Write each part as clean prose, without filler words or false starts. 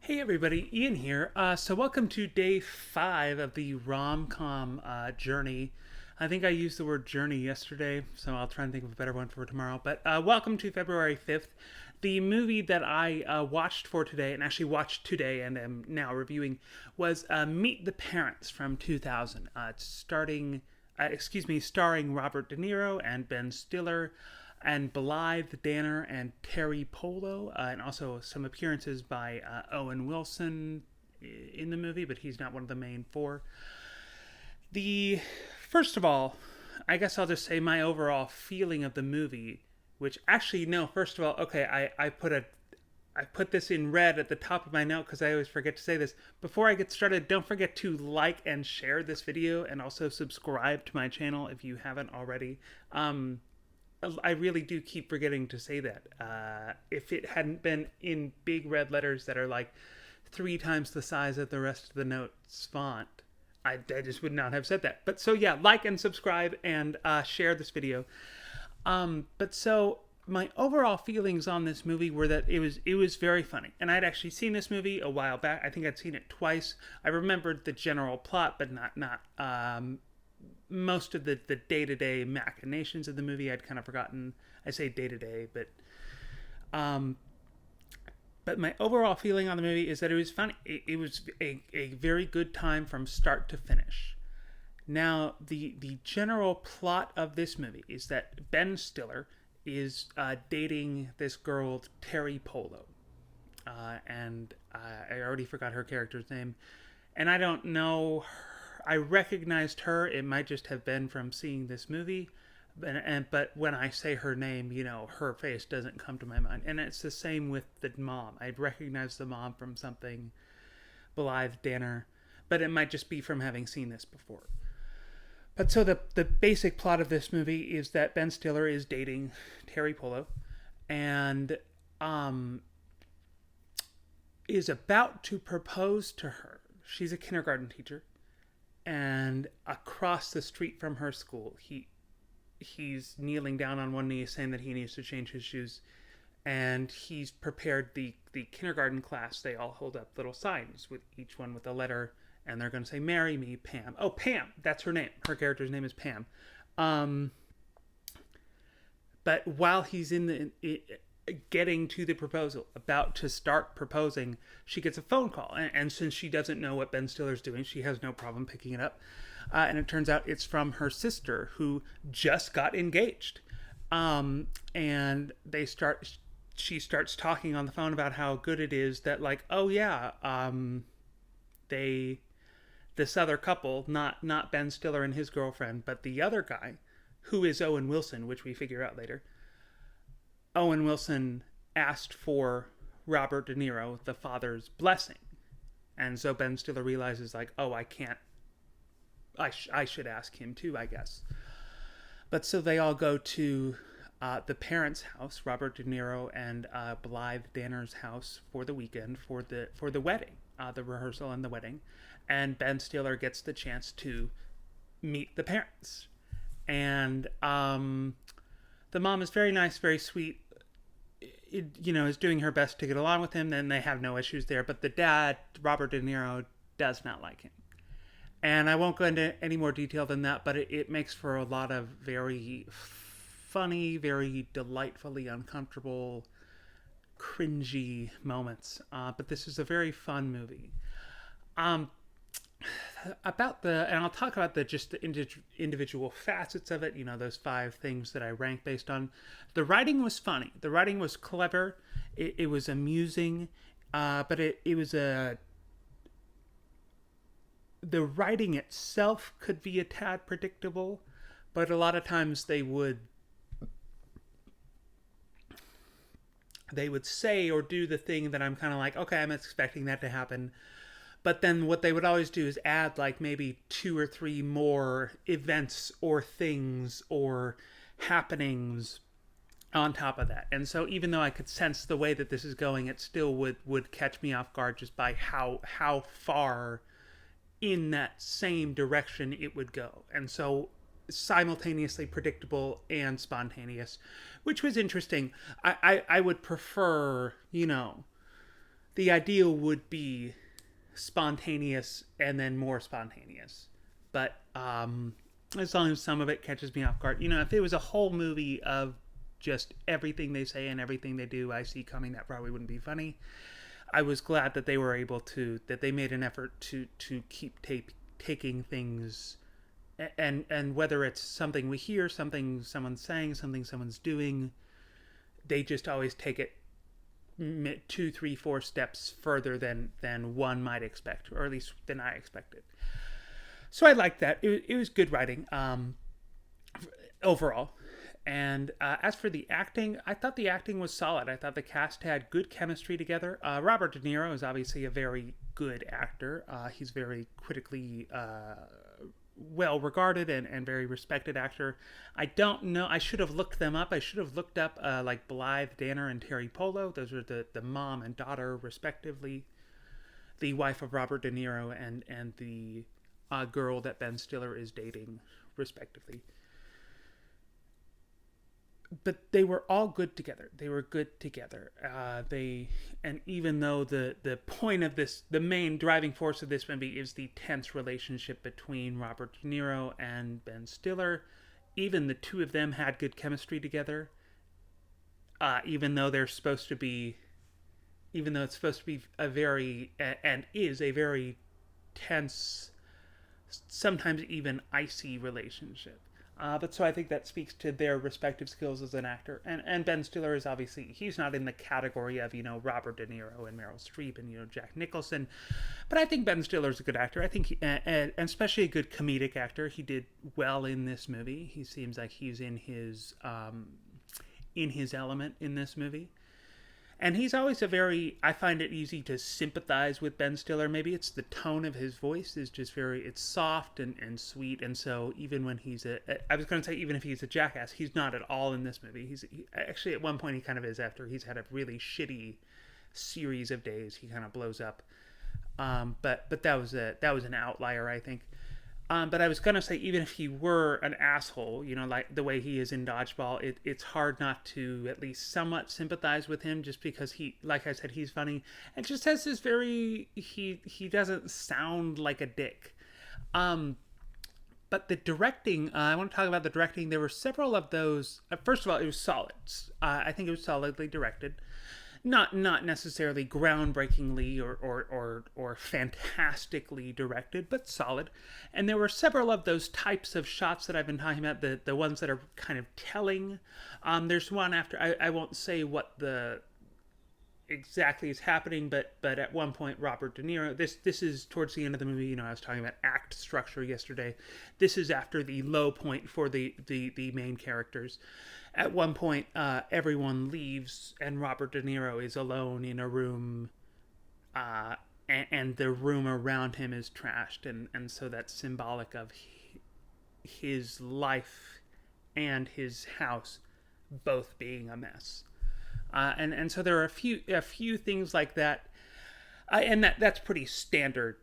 Hey everybody, Ian here. So welcome to day 5 of the romcom journey. I think I used the word journey yesterday, so I'll try and think of a better one for tomorrow. But welcome to February 5th. The movie that I watched for today, and actually watched today and am now reviewing, was Meet the Parents from 2000. Starring Robert De Niro and Ben Stiller and Blythe Danner and Teri Polo, and also some appearances by Owen Wilson in the movie, but he's not one of the main four. The First of all, I guess I'll just say my overall feeling of the movie, which actually no, first of all, okay, I put this in red at the top of my note because I always forget to say this. Before I get started, don't forget to like and share this video and also subscribe to my channel if you haven't already. I really do keep forgetting to say that. If it hadn't been in big red letters that are like 3 times the size of the rest of the notes font, I just would not have said that. But so yeah, like and subscribe and share this video. But so my overall feelings on this movie were that it was very funny, and I'd actually seen this movie a while back. I think I'd seen it twice. I remembered the general plot, but not most of the day-to-day machinations of the movie I'd kind of forgotten. I say day-to-day, but my overall feeling on the movie is that it was funny. It was a very good time from start to finish. Now, the general plot of this movie is that Ben Stiller is dating this girl, Teri Polo. And I already forgot her character's name. And I don't know. I recognized her. It might just have been from seeing this movie. But when I say her name, her face doesn't come to my mind. And it's the same with the mom. I'd recognize the mom from something, Blythe Danner. But it might just be from having seen this before. But so the basic plot of this movie is that Ben Stiller is dating Teri Polo and is about to propose to her. She's a kindergarten teacher, and across the street from her school, he's kneeling down on one knee saying that he needs to change his shoes, and he's prepared the kindergarten class. They all hold up little signs with each one with a letter, and they're going to say, "Marry me, Pam." Oh, Pam, that's her name. Her character's name is Pam. But while he's getting to the proposal, about to start proposing, she gets a phone call. And since she doesn't know what Ben Stiller's doing, she has no problem picking it up. And it turns out it's from her sister who just got engaged. And she starts talking on the phone about how good it is that, like, oh yeah, this other couple, not Ben Stiller and his girlfriend, but the other guy, who is Owen Wilson, which we figure out later. Owen Wilson asked for Robert De Niro, the father's blessing. And so Ben Stiller realizes, like, oh, I can't, I should ask him too, I guess. But so they all go to the parents' house, Robert De Niro and Blythe Danner's house, for the weekend, for the wedding, the rehearsal and the wedding. And Ben Stiller gets the chance to meet the parents. And the mom is very nice, very sweet, is doing her best to get along with him. Then they have no issues there. But the dad, Robert De Niro, does not like him. And I won't go into any more detail than that, but it makes for a lot of very funny, very delightfully uncomfortable, cringy moments. But this is a very fun movie. And I'll talk about the individual facets of it, those 5 things that I rank based on. The writing was funny. The writing was clever. It was amusing, but it was the writing itself could be a tad predictable, but a lot of times they would say or do the thing that I'm kind of like, okay, I'm expecting that to happen. But then what they would always do is add like maybe 2 or 3 more events or things or happenings on top of that. And so even though I could sense the way that this is going, it still would catch me off guard just by how far in that same direction it would go. And so simultaneously predictable and spontaneous, which was interesting. I would prefer, the ideal would be spontaneous and then more spontaneous. But as long as some of it catches me off guard, if it was a whole movie of just everything they say and everything they do I see coming, that probably wouldn't be funny. I was glad that they were able to, that they made an effort to keep taking things, and whether it's something we hear, something someone's saying, something someone's doing, they just always take it 2, 3, 4 steps further than one might expect, or at least than I expected. So I liked that. It was good writing overall. And as for the acting, I thought the acting was solid. I thought the cast had good chemistry together. Robert De Niro is obviously a very good actor. He's very critically well regarded and very respected actor. I don't know. I should have looked them up. I should have looked up like Blythe Danner and Teri Polo. Those are the mom and daughter, respectively. The wife of Robert De Niro and the girl that Ben Stiller is dating, respectively. But they were all good together. They were good together. And even though the point of this, the main driving force of this movie is the tense relationship between Robert De Niro and Ben Stiller, even the two of them had good chemistry together. Even though it's supposed to be a very, and is a very tense, sometimes even icy relationship. But so I think that speaks to their respective skills as an actor. And Ben Stiller is obviously, he's not in the category of, Robert De Niro and Meryl Streep and, Jack Nicholson. But I think Ben Stiller's a good actor. I think, and especially a good comedic actor. He did well in this movie. He seems like he's in his element in this movie. And he's always I find it easy to sympathize with Ben Stiller. Maybe it's the tone of his voice is just it's soft and sweet. And so even when I was going to say, even if he's a jackass, he's not at all in this movie. Actually, at one point he kind of is after he's had a really shitty series of days. He kind of blows up. But that was an outlier, I think. But I was going to say, even if he were an asshole, like the way he is in Dodgeball, it's hard not to at least somewhat sympathize with him, just because like I said, he's funny and just has this he doesn't sound like a dick. But the directing, I want to talk about the directing. There were several of those. First of all, it was solid. I think it was solidly directed. Not necessarily groundbreakingly or fantastically directed, but solid. And there were several of those types of shots that I've been talking about, the ones that are kind of telling. There's one after, I won't say what the exactly is happening, but at one point Robert De Niro, this is towards the end of the movie. I was talking about act structure yesterday. This is after the low point for the main characters. At one point, everyone leaves, and Robert De Niro is alone in a room, and the room around him is trashed, and so that's symbolic of his life and his house both being a mess. And so there are a few things like that, and that's pretty standard,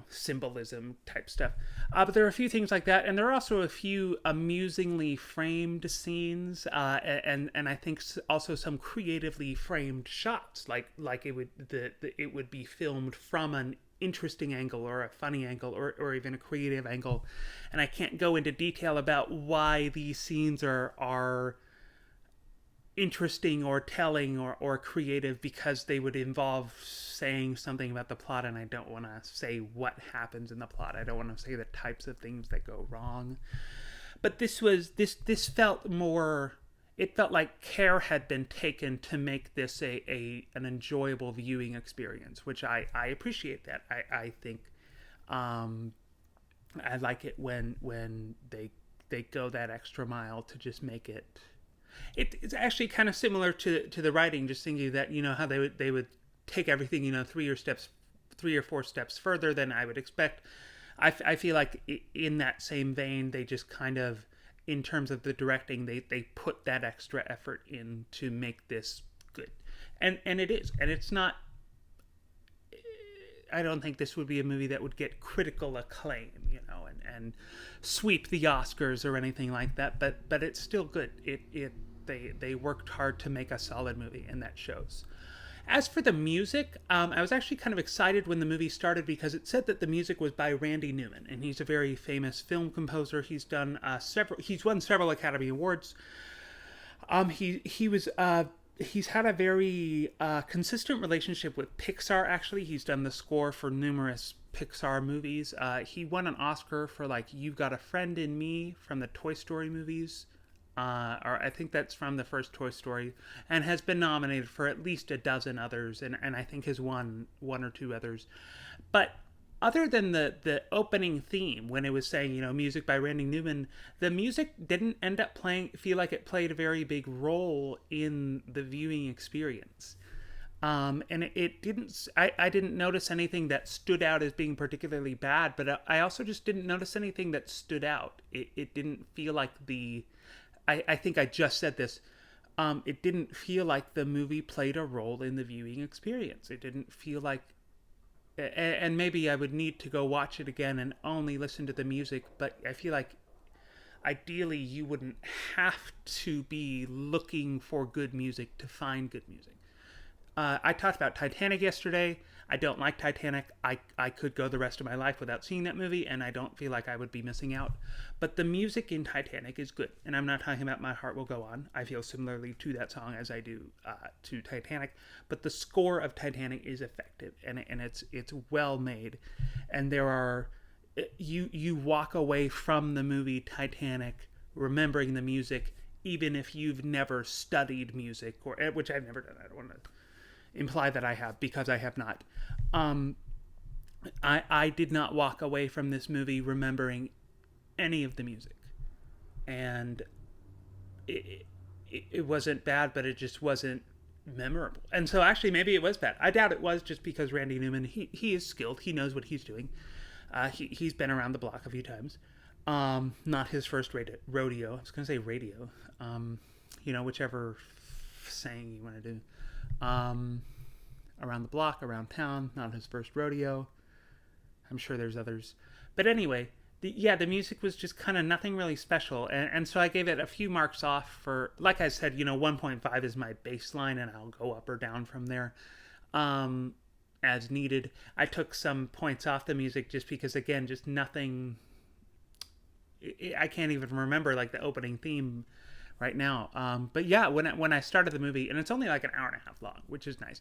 symbolism type stuff. But there are a few things like that, and there are also a few amusingly framed scenes, and I think also some creatively framed shots, like it would be filmed from an interesting angle or a funny angle or even a creative angle, and I can't go into detail about why these scenes are interesting or telling or creative, because they would involve saying something about the plot, and I don't want to say what happens in the plot. I don't want to say the types of things that go wrong. But this felt more, it felt like care had been taken to make this an enjoyable viewing experience, which I appreciate that. I think I like it when they go that extra mile to just make it. It's actually kind of similar to the writing, just thinking that, how they would take everything, 3 or 4 steps further than I would expect. I feel like in that same vein, they just kind of, in terms of the directing, they put that extra effort in to make this good. And it is. And it's not, I don't think this would be a movie that would get critical acclaim, and sweep the Oscars or anything like that, but it's still good. They worked hard to make a solid movie, and that shows. As for the music, I was actually kind of excited when the movie started because it said that the music was by Randy Newman, and he's a very famous film composer. He's done he's won several Academy Awards. He's had a very consistent relationship with Pixar. Actually, he's done the score for numerous Pixar movies. He won an Oscar for like "You've Got a Friend in Me" from the Toy Story movies. Or I think that's from the first Toy Story, and has been nominated for at least a dozen others, and I think has won one or two others. But other than the opening theme, when it was saying, music by Randy Newman, the music didn't end up feel like it played a very big role in the viewing experience. And it didn't, I didn't notice anything that stood out as being particularly bad, but I also just didn't notice anything that stood out. It didn't feel like I think I just said this. It didn't feel like the movie played a role in the viewing experience. It didn't feel like, and maybe I would need to go watch it again and only listen to the music, but I feel like ideally you wouldn't have to be looking for good music to find good music. I talked about Titanic yesterday. I don't like Titanic. I could go the rest of my life without seeing that movie, and I don't feel like I would be missing out. But the music in Titanic is good, and I'm not talking about My Heart Will Go On. I feel similarly to that song as I do to Titanic, but the score of Titanic is effective, and it's well made, and there are you walk away from the movie Titanic remembering the music, even if you've never studied music, or which I've never done. I don't want to imply that I have, because I have not. I did not walk away from this movie remembering any of the music, and it wasn't bad, but it just wasn't memorable. And so actually maybe it was bad. I doubt it was, just because Randy Newman, he is skilled. He knows what he's doing. He's been around the block a few times. Not his first rodeo. I was going to say radio. Whichever saying you want to do. Around the block, around town, not his first rodeo. I'm sure there's others. But anyway, the music was just kind of nothing really special. And so I gave it a few marks off for, like I said, 1.5 is my baseline, and I'll go up or down from there as needed. I took some points off the music just because, again, just nothing. I can't even remember like the opening theme right now. But yeah, when I started the movie, and it's only like an hour and a half long, which is nice.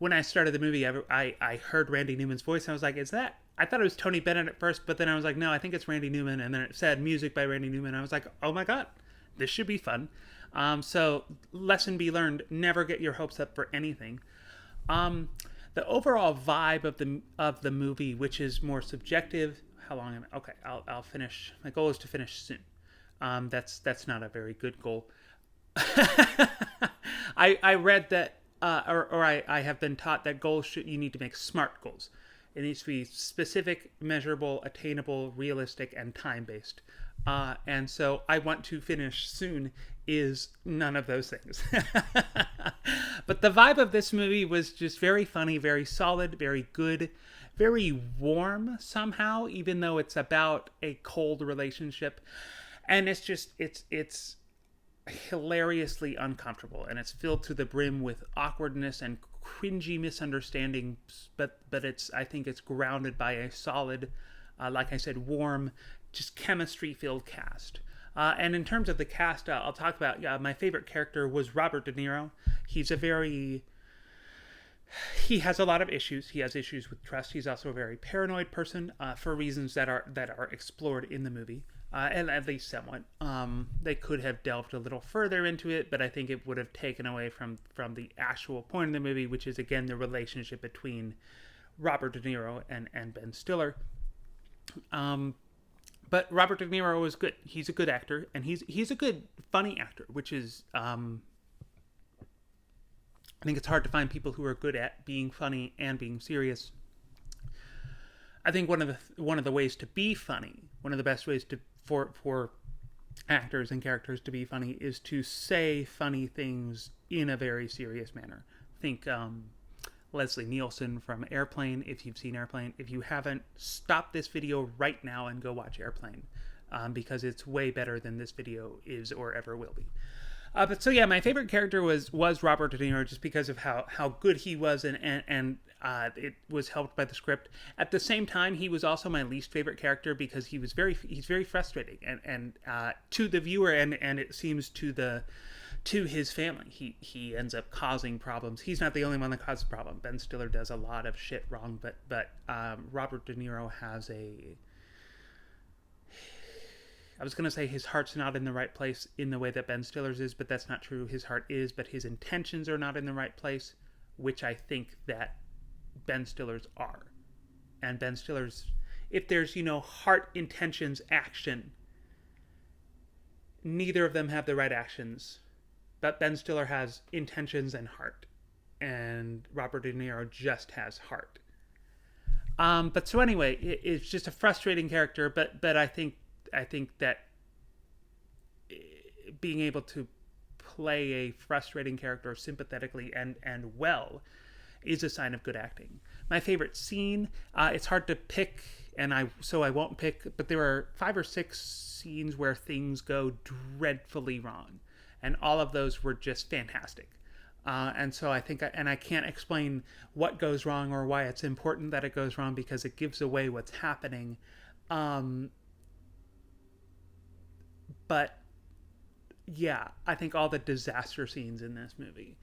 When I started the movie, I heard Randy Newman's voice, and I was like, is that? I thought it was Tony Bennett at first, but then I was like, no, I think it's Randy Newman. And then it said music by Randy Newman. I was like, oh my God, this should be fun. So lesson be learned, never get your hopes up for anything. The overall vibe of the movie, which is more subjective. How long am I? Okay, I'll finish. My goal is to finish soon. That's not a very good goal. I read that, I have been taught that you need to make SMART goals. It needs to be specific, measurable, attainable, realistic, and time-based. And so I want to finish soon is none of those things. But the vibe of this movie was just very funny, very solid, very good, very warm somehow, even though it's about a cold relationship. And it's hilariously uncomfortable, and it's filled to the brim with awkwardness and cringy misunderstandings, but I think it's grounded by a solid, like I said, warm, just chemistry-filled cast. And in terms of the cast, I'll talk about, my favorite character was Robert De Niro. He has a lot of issues. He has issues with trust. He's also a very paranoid person, for reasons that are explored in the movie. And at least somewhat. They could have delved a little further into it, but I think it would have taken away from the actual point of the movie, which is, again, the relationship between Robert De Niro and Ben Stiller. But Robert De Niro is good. He's a good actor, and he's a good, funny actor, which is, I think it's hard to find people who are good at being funny and being serious. I think one of the ways to be funny, one of the best ways for actors and characters to be funny, is to say funny things in a very serious manner. Think Leslie Nielsen from Airplane, if you've seen Airplane. If you haven't, stop this video right now and go watch Airplane, because it's way better than this video is or ever will be. But so yeah, my favorite character was Robert De Niro, just because of how good he was, and it was helped by the script. At the same time, he was also my least favorite character because he's very frustrating, and to the viewer, and it seems to his family. He ends up causing problems. He's not the only one that causes problem. Ben Stiller does a lot of shit wrong, but Robert De Niro has a, I was going to say his heart's not in the right place in the way that Ben Stiller's is, but that's not true. His heart is, but his intentions are not in the right place, which I think that Ben Stiller's are. And Ben Stiller's, if there's, heart, intentions, action, neither of them have the right actions. But Ben Stiller has intentions and heart. And Robert De Niro just has heart. But so anyway, it's just a frustrating character, but I think that being able to play a frustrating character sympathetically and well is a sign of good acting. My favorite scene, it's hard to pick, so I won't pick, but there are 5 or 6 scenes where things go dreadfully wrong, and all of those were just fantastic. And so I think, and I can't explain what goes wrong or why it's important that it goes wrong because it gives away what's happening. But yeah, I think all the disaster scenes in this movie.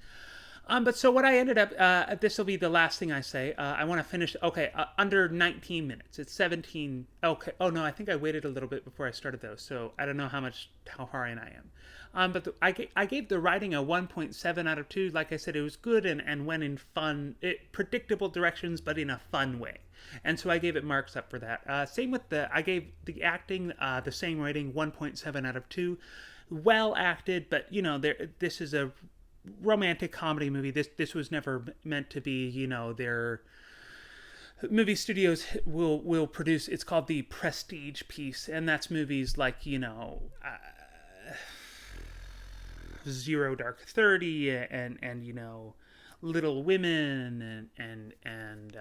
But so what I ended up, this will be the last thing I say. I want to finish, under 19 minutes. It's 17. Okay. Oh no, I think I waited a little bit before I started those. So I don't know how far in I am. But I gave the writing a 1.7 out of 2. Like I said, it was good and went in predictable directions, but in a fun way. And so I gave it marks up for that. Same with I gave the acting the same rating, 1.7 out of 2. Well acted, but this is a romantic comedy movie. This was never meant to be, their movie studios will produce, it's called the prestige piece, and that's movies like, Zero Dark 30 and Little Women and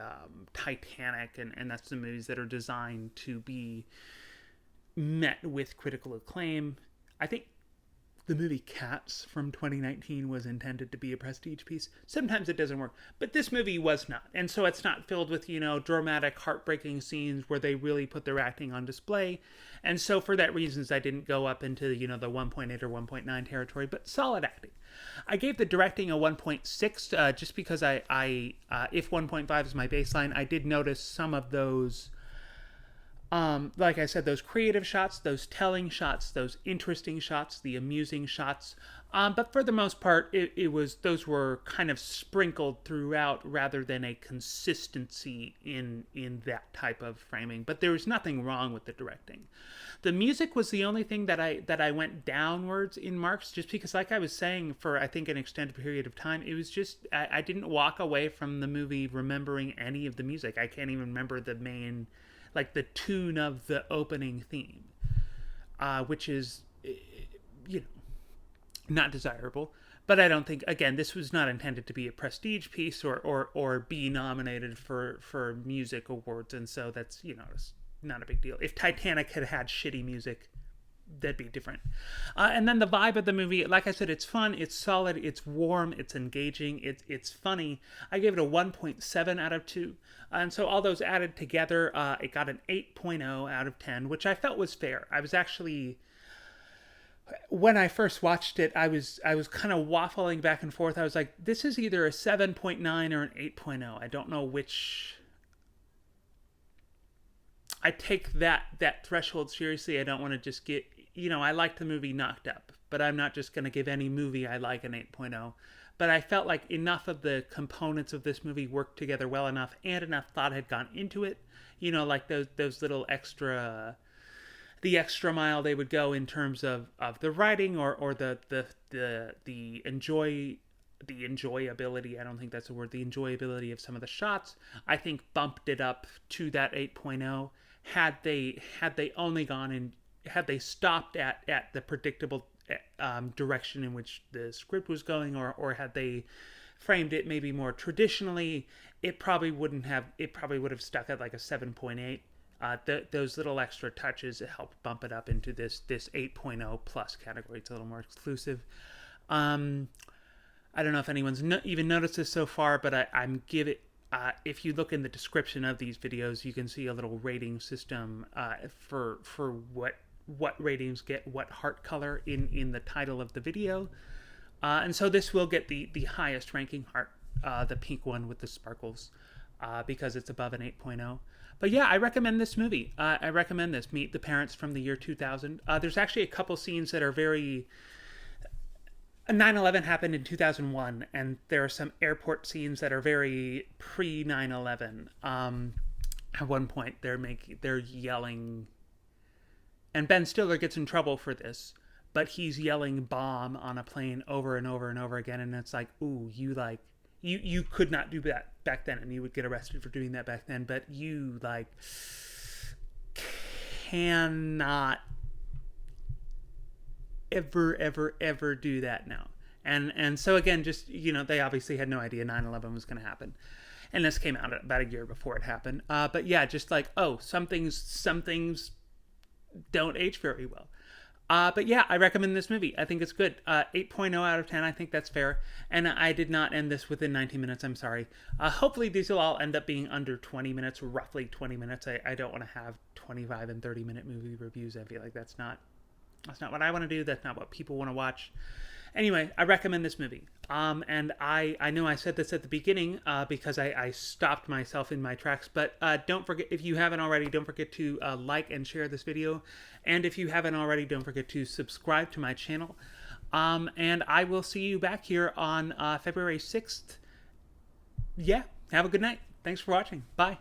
Titanic, and that's the movies that are designed to be met with critical acclaim. I think the movie Cats from 2019 was intended to be a prestige piece. Sometimes it doesn't work, but this movie was not. And so it's not filled with, dramatic, heartbreaking scenes where they really put their acting on display. And so for that reasons, I didn't go up into, the 1.8 or 1.9 territory, but solid acting. I gave the directing a 1.6 just because if 1.5 is my baseline, I did notice some of those, like I said, those creative shots, those telling shots, those interesting shots, the amusing shots. But for the most part, those were kind of sprinkled throughout rather than a consistency in that type of framing. But there was nothing wrong with the directing. The music was the only thing that I went downwards in marks, just because, like I was saying, for I think an extended period of time, it was just I didn't walk away from the movie remembering any of the music. I can't even remember the main, like the tune of the opening theme, which is, not desirable. But I don't think, again, this was not intended to be a prestige piece or be nominated for music awards, and so that's, it's not a big deal. If Titanic had had shitty music, that'd be different. And then the vibe of the movie, like I said, it's fun, it's solid, it's warm, it's engaging, it's funny. I gave it a 1.7 out of 2. And so all those added together, it got an 8.0 out of 10, which I felt was fair. I was actually, when I first watched it, I was kind of waffling back and forth. I was like, this is either a 7.9 or an 8.0. I don't know which. I take that threshold seriously. I don't want to just get, I like the movie Knocked Up, but I'm not just going to give any movie I like an 8.0. But I felt like enough of the components of this movie worked together well enough, and enough thought had gone into it. Like those little extra, the extra mile they would go in terms of the writing or the enjoyability. I don't think that's a word. The enjoyability of some of the shots, I think, bumped it up to that 8.0. Had they only gone in, had they stopped at the predictable direction in which the script was going, or had they framed it maybe more traditionally, it probably would have stuck at like a 7.8. Those little extra touches helped bump it up into this 8.0 plus category. It's a little more exclusive. I don't know if anyone's even noticed this so far, but I'm give it. If you look in the description of these videos, you can see a little rating system for what ratings get what heart color in the title of the video, and so this will get the highest ranking heart, the pink one with the sparkles, because it's above an 8.0. But yeah, I recommend this movie. I recommend this. Meet the Parents from the year 2000. There's actually a couple scenes that are very 9/11 happened in 2001, and there are some airport scenes that are very pre 9/11. At one point, they're yelling, and Ben Stiller gets in trouble for this, but he's yelling "bomb" on a plane over and over and over again, and it's like, ooh, you could not do that back then, and you would get arrested for doing that back then, but you cannot ever do that now. And so again, just, they obviously had no idea 9/11 was going to happen, and this came out about a year before it happened. But yeah, just some things don't age very well. But yeah, I recommend this movie. I think it's good. 8.0 out of 10. I think that's fair. And I did not end this within 19 minutes. I'm sorry. Hopefully these will all end up being under 20 minutes, roughly 20 minutes. I don't want to have 25 and 30-minute movie reviews. I feel like that's not what I want to do. That's not what people want to watch. Anyway, I recommend this movie. And I know I said this at the beginning because I stopped myself in my tracks. But don't forget, if you haven't already, don't forget to like and share this video. And if you haven't already, don't forget to subscribe to my channel. And I will see you back here on February 6th. Yeah, have a good night. Thanks for watching. Bye.